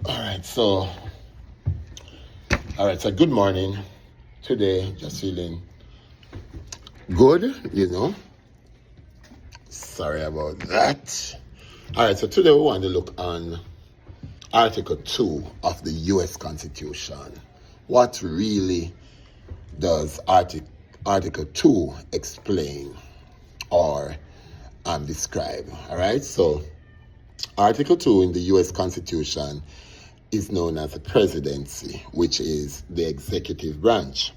All right, so good morning. Today, just feeling good. Sorry about that. All right, so today we want to look on Article 2 of the U.S. Constitution. What really does Article 2 explain or describe? All right, so Article 2 in the U.S. Constitution is known as the presidency, which is the executive branch.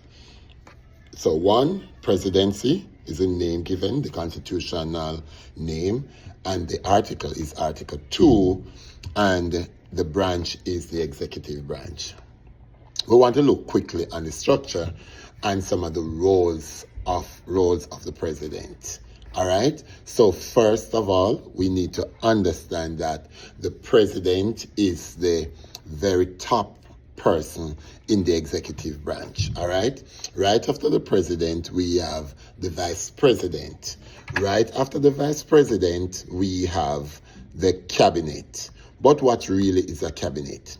So one, presidency is a name given, the constitutional name, and the article is Article 2, and the branch is the executive branch. We want to look quickly on the structure and some of the roles of the president. All right. So first of all, we need to understand that the president is the very top person in the executive branch. All right. Right after the president, we have the vice president. Right after the vice president, we have the cabinet. But what really is a cabinet?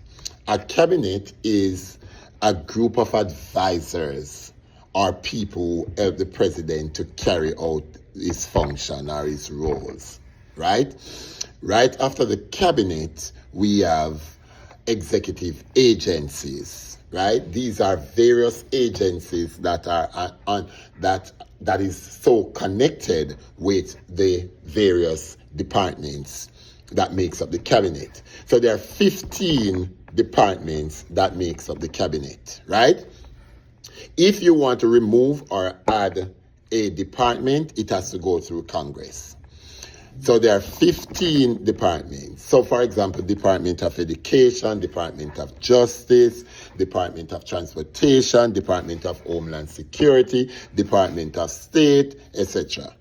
A cabinet is a group of advisors or people who help the president to carry out his function or his roles, right? Right after the cabinet, we have executive agencies, right? These are various agencies that are on that is so connected with the various departments that makes up the cabinet. So there are 15 departments that makes up the cabinet, right? If you want to remove or add a department, it has to go through Congress. So there are 15 departments. So for example, Department of Education, Department of Justice, Department of Transportation, Department of Homeland Security, Department of State, etc.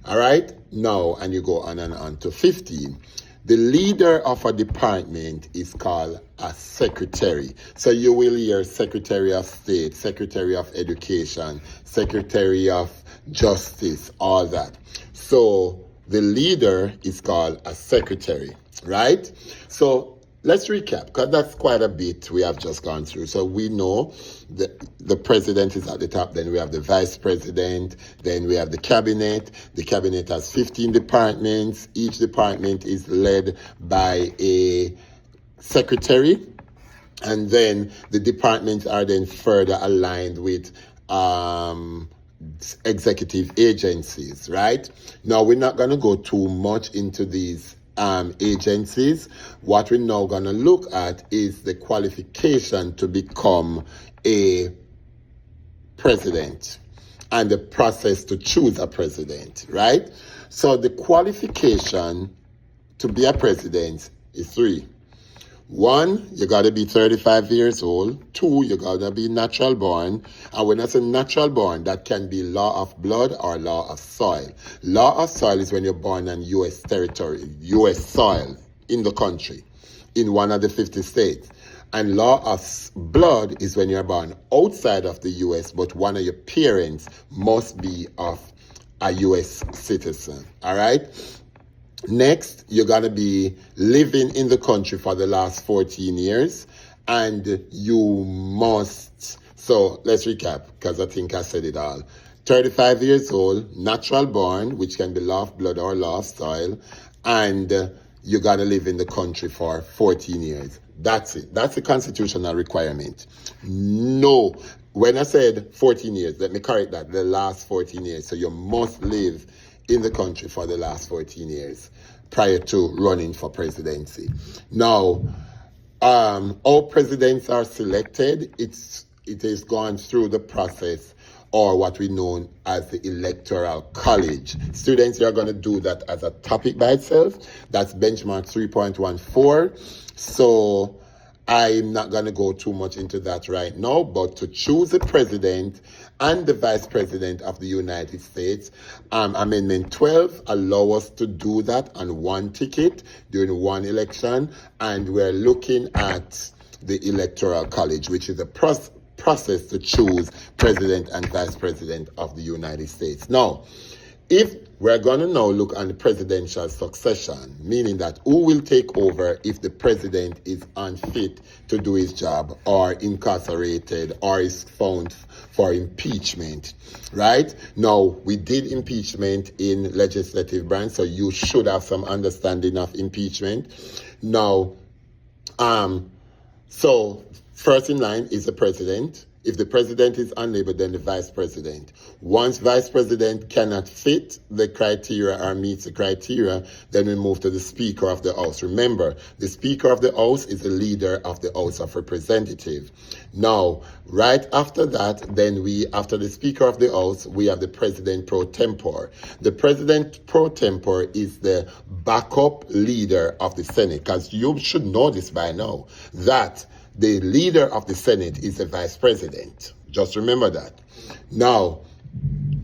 All right? Now, and you go on and on to 15. The leader of a department is called a secretary. So you will hear Secretary of State, Secretary of Education, Secretary of Justice, all that. So the leader is called a secretary, right? So let's recap, because that's quite a bit we have just gone through. So we know that the president is at the top, then we have the vice president, then we have the cabinet. The cabinet has 15 departments. Each department is led by a secretary, and then the departments are then further aligned with executive agencies, right? Now, we're not going to go too much into these agencies. What we're now going to look at is the qualification to become a president and the process to choose a president, right? So the qualification to be a president is 3. 1, you got to be 35 years old. 2, you got to be natural born. And when I say natural born, that can be law of blood or law of soil. Law of soil is when you're born on U.S. territory, U.S. soil in the country, in one of the 50 states. And law of blood is when you're born outside of the U.S., but one of your parents must be of a U.S. citizen. All right? Next, you're going to be living in the country for the last 14 years, and you must, so let's recap, because I think I said it all. 35 years old, natural born, which can be law of blood or law of soil, and you got to live in the country for 14 years. That's it. That's the constitutional requirement. No, when I said 14 years, let me correct that, the last 14 years. So you must live in the country for the last 14 years prior to running for presidency. Now, all presidents are selected. It is gone through the process, or what we know as the Electoral College. Students are going to do that as a topic by itself. That's benchmark 3.14. So I'm not going to go too much into that right now, but to choose the president and the vice president of the United States, Amendment 12 allow us to do that on one ticket during one election, and we're looking at the Electoral College, which is a process to choose president and vice president of the United States. Now, If we're going to now look on the presidential succession, meaning that who will take over if the president is unfit to do his job or incarcerated or is found for impeachment, right? Now, we did impeachment in legislative branch, so you should have some understanding of impeachment. Now, so first in line is the president. If the president is unable, then the vice president. Once vice president cannot fit the criteria or meets the criteria, then we move to the Speaker of the House. Remember, the Speaker of the House is the leader of the House of Representatives. Now, right after that, then after the Speaker of the House, we have the President pro tempore. The President pro tempore is the backup leader of the Senate, because you should know this by now, that the leader of the Senate is the vice president. Just remember that. Now,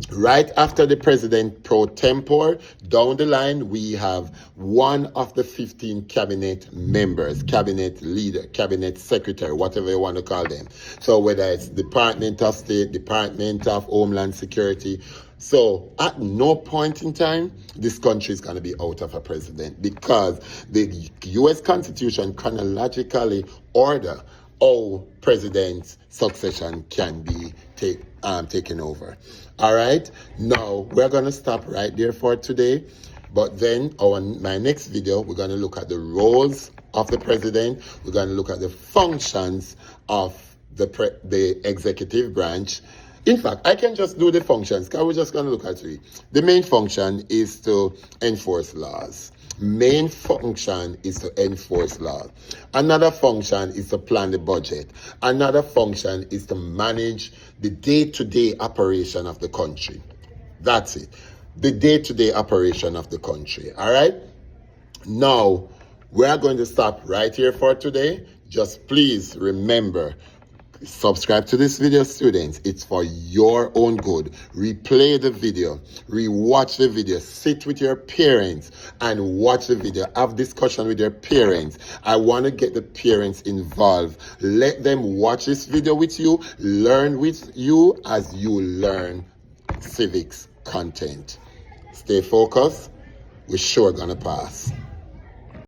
right after the president pro tempore, down the line, we have one of the 15 cabinet members, cabinet leader, cabinet secretary, whatever you want to call them. So whether it's Department of State, Department of Homeland Security. So at no point in time, this country is going to be out of a president, because the U.S. Constitution chronologically order how president's succession can be taken over. All right. Now, we're going to stop right there for today. But then my next video, we're going to look at the roles of the president. We're going to look at the functions of the executive branch. In fact, I can just do the functions, because we're just going to look at three. The main function is to enforce laws. Main function is to enforce laws. Another function is to plan the budget. Another function is to manage the day-to-day operation of the country. That's it. The day-to-day operation of the country. All right? Now, we're going to stop right here for today. Just please remember, subscribe to this video, students. It's for your own good. Replay the video, rewatch the video, sit with your parents and watch the video. Have discussion with your parents. I want to get the parents involved. Let them watch this video with you, learn with you as you learn civics content. Stay focused. We're sure gonna pass.